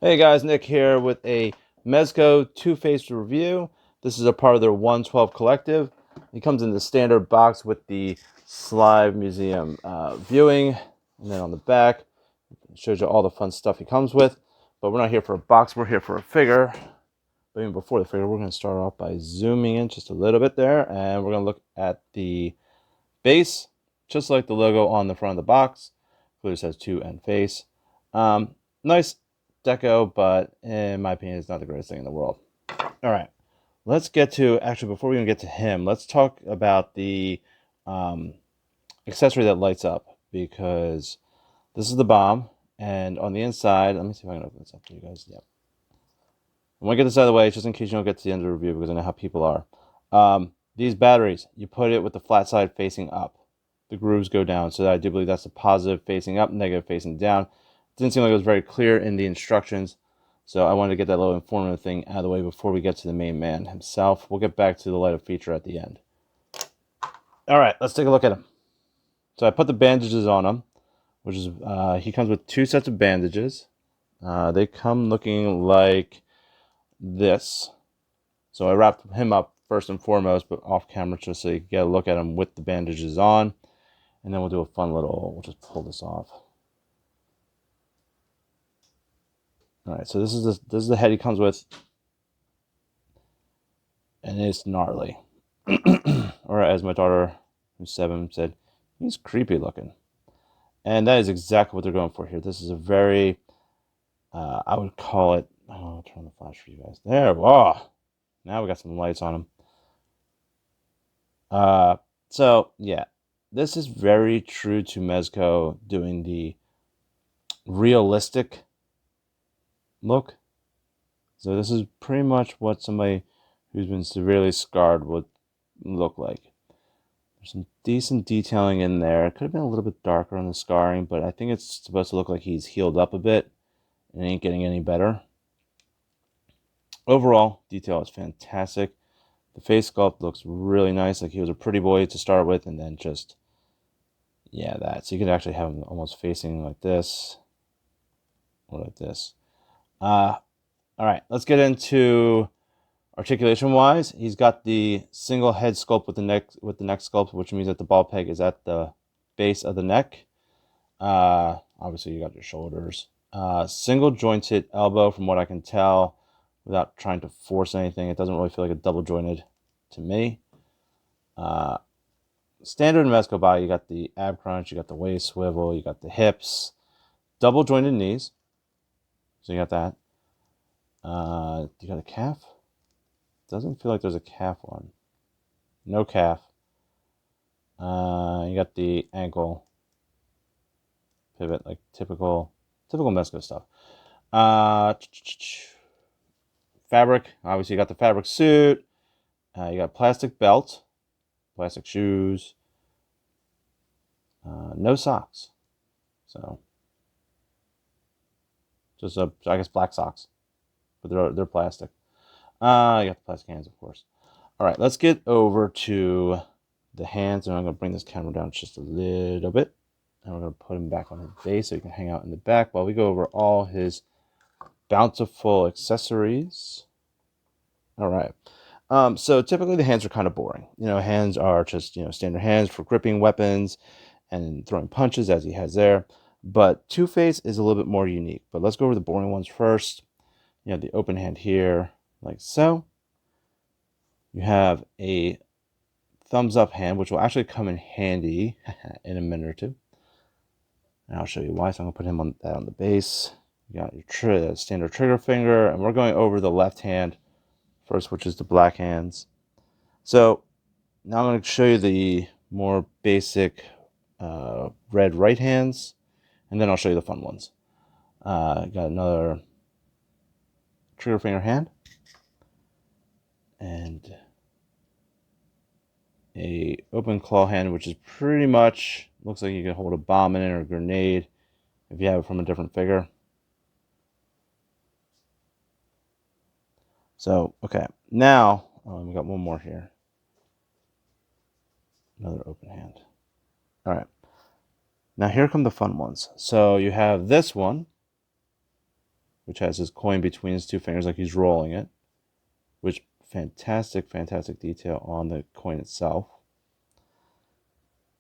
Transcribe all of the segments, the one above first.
Hey guys, Nick here with a Mezco two-faced review. This is a part of their 112 collective. It comes in the standard box with the Slide Museum viewing, and then on the back it shows you all the fun stuff he comes with. But we're not here for a box, we're here for a figure. But even before the figure, we're going to start off by zooming in just a little bit there, and we're going to look at the base, just like the logo on the front of the box. Clearly says to and face. Nice deco, but in my opinion, it's not the greatest thing in the world. All right, let's get to, actually, before we even get to him, let's talk about the accessory that lights up, because this is the bomb, and on the inside, let me see if I can open this up for you guys. Yep. I want to get this out of the way, just in case you don't get to the end of the review, because I know how people are. These batteries, you put it with the flat side facing up. The grooves go down, so I do believe that's the positive facing up, negative facing down. Didn't seem like it was very clear in the instructions, so I wanted to get that little informative thing out of the way before we get to the main man himself. We'll get back to the light up feature at the end. All right, let's take a look at him. So I put the bandages on him, which is, he comes with two sets of bandages. They come looking like this. So I wrapped him up first and foremost, but off camera just so you can get a look at him with the bandages on. And then we'll do a fun little, we'll just pull this off. All right, so this is the head he comes with, and it's gnarly. Or as my daughter, who's 7, said, he's creepy looking. And that is exactly what they're going for here. This is a very, I would call it, I'll turn the flash for you guys. There, wow. Now we got some lights on him. So, yeah, this is very true to Mezco doing the realistic look. So this is pretty much what somebody who's been severely scarred would look like. There's some decent detailing in there. It could have been a little bit darker on the scarring, but I think it's supposed to look like he's healed up a bit and ain't getting any better. Overall, detail is fantastic. The face sculpt looks really nice, like he was a pretty boy to start with, and then just, yeah, that. So you could actually have him almost facing like this, or like this. All right, let's get into articulation wise. He's got the single head sculpt with the neck sculpt, which means that the ball peg is at the base of the neck. Obviously you got your shoulders. Single jointed elbow, from what I can tell, without trying to force anything. It doesn't really feel like a double jointed to me. Standard Mezco body, you got the ab crunch, you got the waist swivel, you got the hips, double jointed knees. So you got that. You got a calf? Doesn't feel like there's a calf one. No calf. You got the ankle pivot, like typical Mezco stuff. Fabric. Obviously, you got the fabric suit. You got plastic belt, plastic shoes. No socks. So just I guess black socks, but they're plastic. You got the plastic hands, of course. All right, let's get over to the hands, and I'm going to bring this camera down just a little bit, and we're going to put him back on his base so he can hang out in the back while we go over all his bountiful accessories. All right. So typically the hands are kind of boring. Hands are just, standard hands for gripping weapons and throwing punches, as he has there. But Two-Face is a little bit more unique. But let's go over the boring ones first. You have the open hand here, like so. You have a thumbs up hand, which will actually come in handy in a minute or two. And I'll show you why. So I'm going to put him on the base. You got your standard trigger finger, and we're going over the left hand first, which is the black hands. So now I'm going to show you the more basic red right hands, and then I'll show you the fun ones. Got another trigger finger hand, and a open claw hand, which is pretty much, looks like you can hold a bomb in it or a grenade if you have it from a different figure. So, okay, now we got one more here. Another open hand. All right. Now here come the fun ones. So you have this one, which has his coin between his two fingers like he's rolling it, which fantastic, fantastic detail on the coin itself.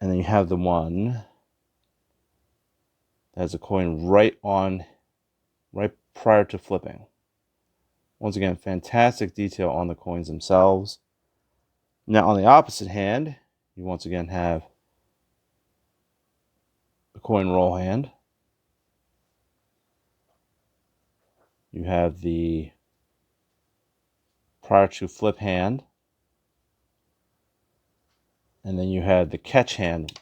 And then you have the one that has a coin right prior to flipping. Once again, fantastic detail on the coins themselves. Now on the opposite hand, you once again have a coin roll hand. You have the prior to flip hand. And then you have the catch hand.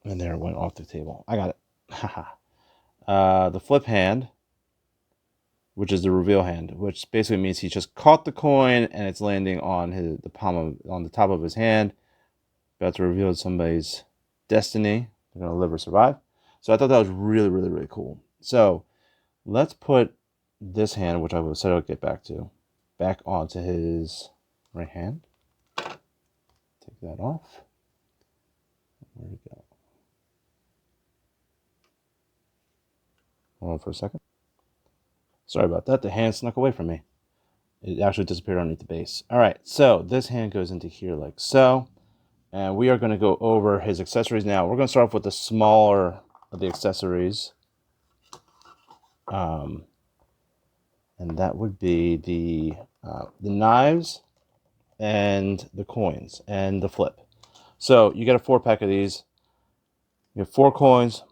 And there it went off the table. I got it. Haha. The flip hand, which is the reveal hand, which basically means he just caught the coin and it's landing on on the top of his hand, about to reveal somebody's destiny. They're gonna live or survive. So I thought that was really, really, really cool. So let's put this hand, which I will said I'll get back to, back onto his right hand. Take that off. Where'd it go? Hold on for a second. Sorry about that. The hand snuck away from me. It actually disappeared underneath the base. All right, so this hand goes into here like so. And we are going to go over his accessories now. We're going to start off with the smaller of the accessories. And that would be the knives and the coins and the flip. So you get a 4-pack of these. You have 4 coins,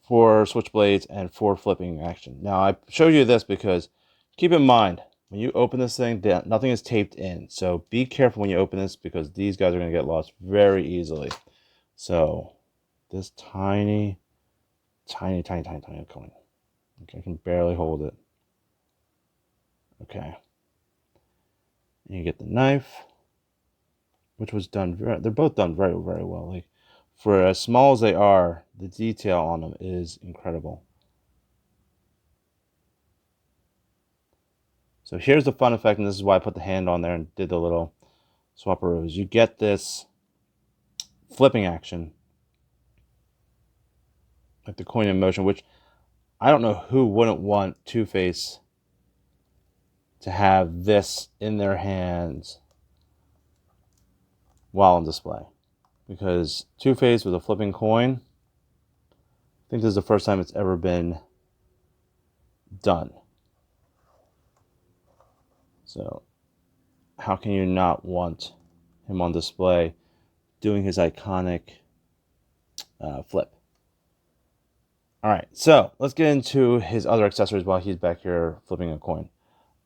4 switchblades, and 4 flipping action. Now I showed you this because keep in mind, when you open this thing, nothing is taped in. So be careful when you open this because these guys are going to get lost very easily. So this tiny coin. Okay, I can barely hold it. Okay. And you get the knife, which was done they're both done very, very well. Like, for as small as they are, the detail on them is incredible. So here's the fun effect, and this is why I put the hand on there and did the little swapperoos. You get this flipping action, like the coin in motion, which I don't know who wouldn't want Two-Face to have this in their hands while on display. Because Two-Face with a flipping coin, I think this is the first time it's ever been done. So how can you not want him on display doing his iconic flip? All right, so let's get into his other accessories while he's back here flipping a coin.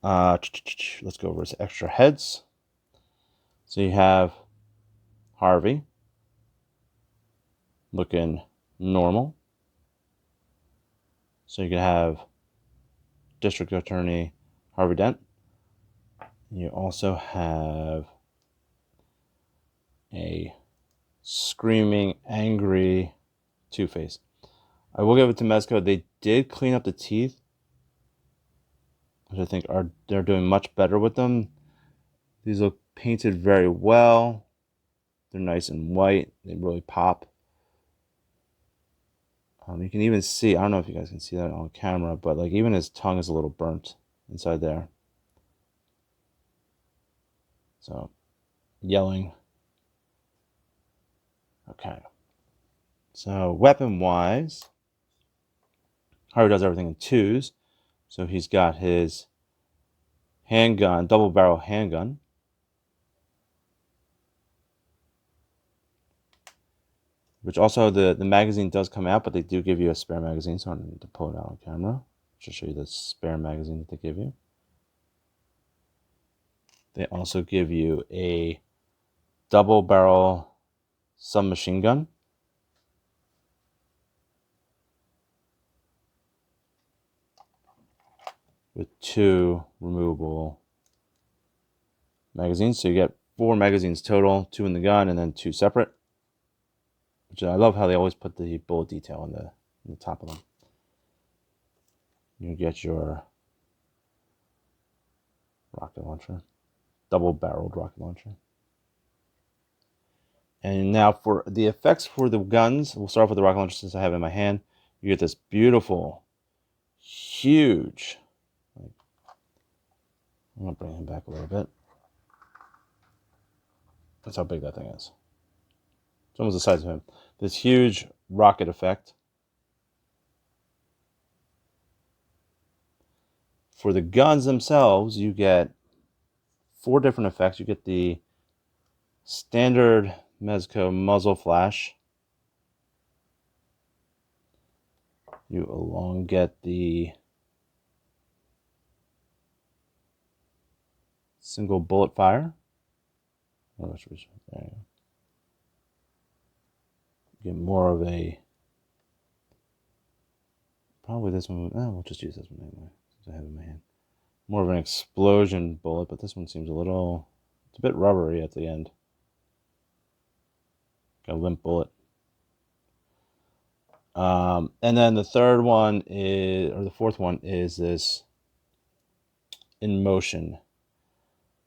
Let's go over his extra heads. So you have Harvey looking normal. So you can have District Attorney Harvey Dent. You also have a screaming, angry Two-Face. I will give it to Mezco. They did clean up the teeth, which I think they're doing much better with them. These look painted very well. They're nice and white. They really pop. You can even see, I don't know if you guys can see that on camera, but like even his tongue is a little burnt inside there. So, yelling. Okay. So, weapon-wise, Harvey does everything in twos. So he's got his handgun, double-barrel handgun. Which also, the magazine does come out, but they do give you a spare magazine, so I don't need to pull it out on camera. Just show you the spare magazine that they give you. They also give you a double-barrel submachine gun. With 2 removable magazines. So you get 4 magazines total, 2 in the gun and then 2 separate. Which I love how they always put the bullet detail on the top of them. You get your rocket launcher, double-barreled rocket launcher. And now for the effects for the guns, we'll start off with the rocket launcher since I have it in my hand. You get this beautiful, huge. I'm gonna bring him back a little bit. That's how big that thing is. It's almost the size of him. This huge rocket effect. For the guns themselves, you get 4 different effects. You get the standard Mezco muzzle flash. You along get the single bullet fire. There you go. Get more of a, probably this one. We'll just use this one anyway, since I have it in my hand. More of an explosion bullet, but this one seems a little, it's a bit rubbery at the end. Got a limp bullet. And then the third one is, or the fourth one is this in motion,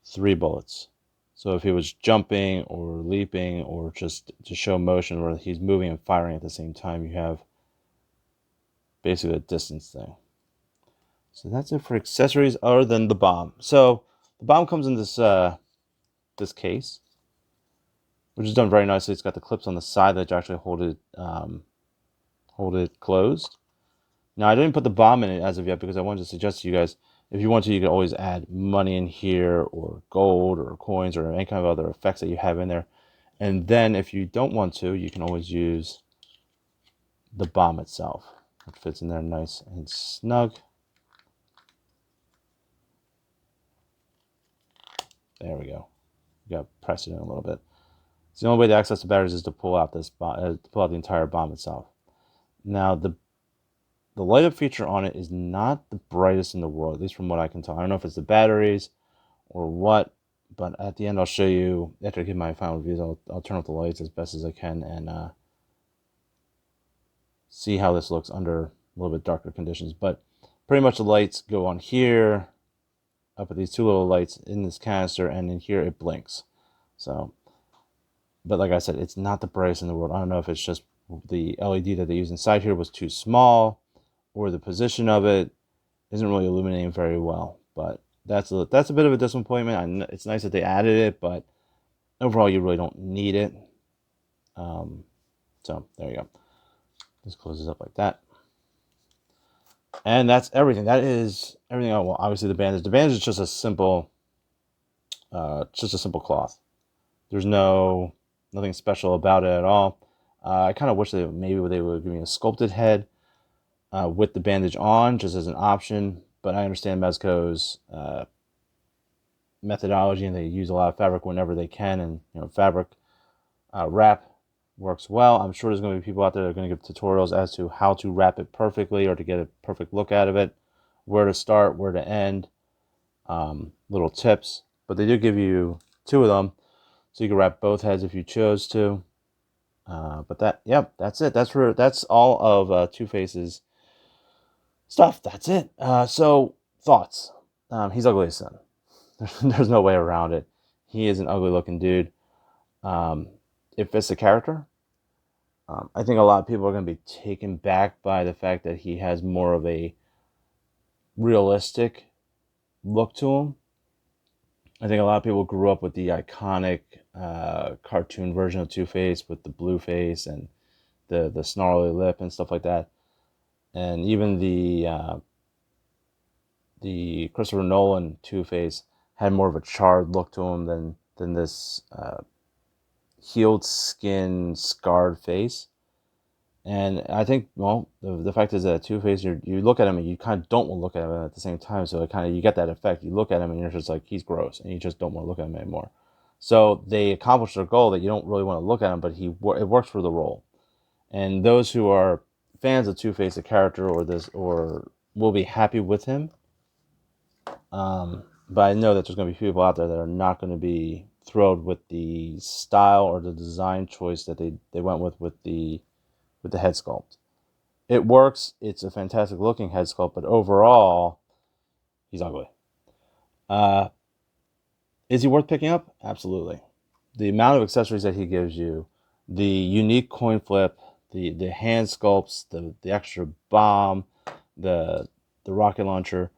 3 bullets. So if he was jumping or leaping or just to show motion where he's moving and firing at the same time, you have basically a distance thing. So that's it for accessories other than the bomb. So the bomb comes in this this case, which is done very nicely. It's got the clips on the side that actually hold it closed. Now I didn't put the bomb in it as of yet because I wanted to suggest to you guys, if you want to, you can always add money in here or gold or coins or any kind of other effects that you have in there. And then if you don't want to, you can always use the bomb itself. It fits in there nice and snug. There we go. You got to press it in a little bit. So the only way to access the batteries is to pull out this to pull out the entire bomb itself. Now the light up feature on it is not the brightest in the world, at least from what I can tell. I don't know if it's the batteries or what, but at the end I'll show you, after I give my final reviews, I'll turn off the lights as best as I can and see how this looks under a little bit darker conditions. But pretty much the lights go on here, up at these 2 little lights in this canister, and in here it blinks. So, but like I said, it's not the brightest in the world. I don't know if it's just the LED that they use inside here was too small, or the position of it isn't really illuminating very well. But that's a bit of a disappointment. It's nice that they added it, but overall you really don't need it. So there you go. This closes up like that. And that's everything. That is everything. Oh, well, obviously the bandage. The bandage is just a simple cloth. There's nothing special about it at all. I kind of wish maybe they would give me a sculpted head with the bandage on, just as an option. But I understand Mezco's methodology, and they use a lot of fabric whenever they can, and fabric wrap works well. I'm sure there's going to be people out there that are going to give tutorials as to how to wrap it perfectly or to get a perfect look out of it, where to start, where to end, little tips. But they do give you 2 of them, so you can wrap both heads if you chose to. But that's it. That's all of Two-Face's stuff. That's it. So thoughts. He's ugly as sin. There's no way around it. He is an ugly looking dude. It fits the character. I think a lot of people are going to be taken back by the fact that he has more of a realistic look to him. I think a lot of people grew up with the iconic cartoon version of Two-Face with the blue face and the snarly lip and stuff like that. And even the Christopher Nolan Two-Face had more of a charred look to him than this healed skin, scarred face. And I think, well, the fact is that Two-Face, you look at him and you kind of don't want to look at him at the same time. So you get that effect. You look at him and you're just like, he's gross, and you just don't want to look at him anymore. So they accomplished their goal that you don't really want to look at him, but it works for the role. And those who are fans of Two-Face, the character, or will be happy with him. But I know that there's going to be people out there that are not going to be thrilled with the style or the design choice that they went with the head sculpt. It works. It's a fantastic looking head sculpt, but overall, he's ugly. Is he worth picking up? Absolutely. the amount of accessories that he gives you, the unique coin flip, the hand sculpts, the extra bomb, the rocket launcher,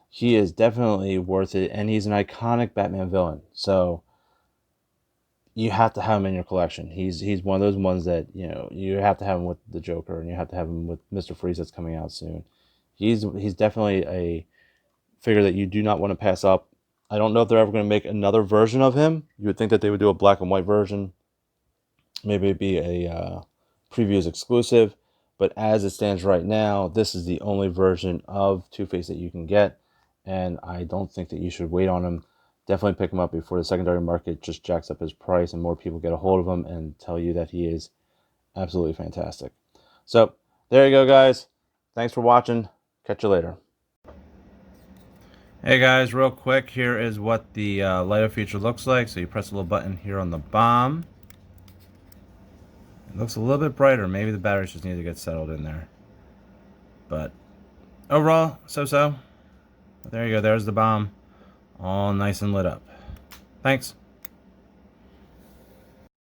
he is definitely worth it, and he's an iconic Batman villain. So you have to have him in your collection. He's one of those ones that, you know, you have to have him with the Joker, and you have to have him with Mr. Freeze that's coming out soon. He's definitely a figure that you do not want to pass up. I don't know if they're ever going to make another version of him. You would think that they would do a black and white version. Maybe it'd be a previews exclusive. But as it stands right now, this is the only version of Two-Face that you can get. And I don't think that you should wait on him. Definitely pick him up before the secondary market just jacks up his price and more people get a hold of him and tell you that he is absolutely fantastic. So there you go, guys. Thanks for watching. Catch you later. Hey guys, real quick, here is what the light up feature looks like. So you press a little button here on the bomb. It looks a little bit brighter. Maybe the batteries just need to get settled in there. But overall, so-so. But there you go, there's the bomb. All nice and lit up. Thanks.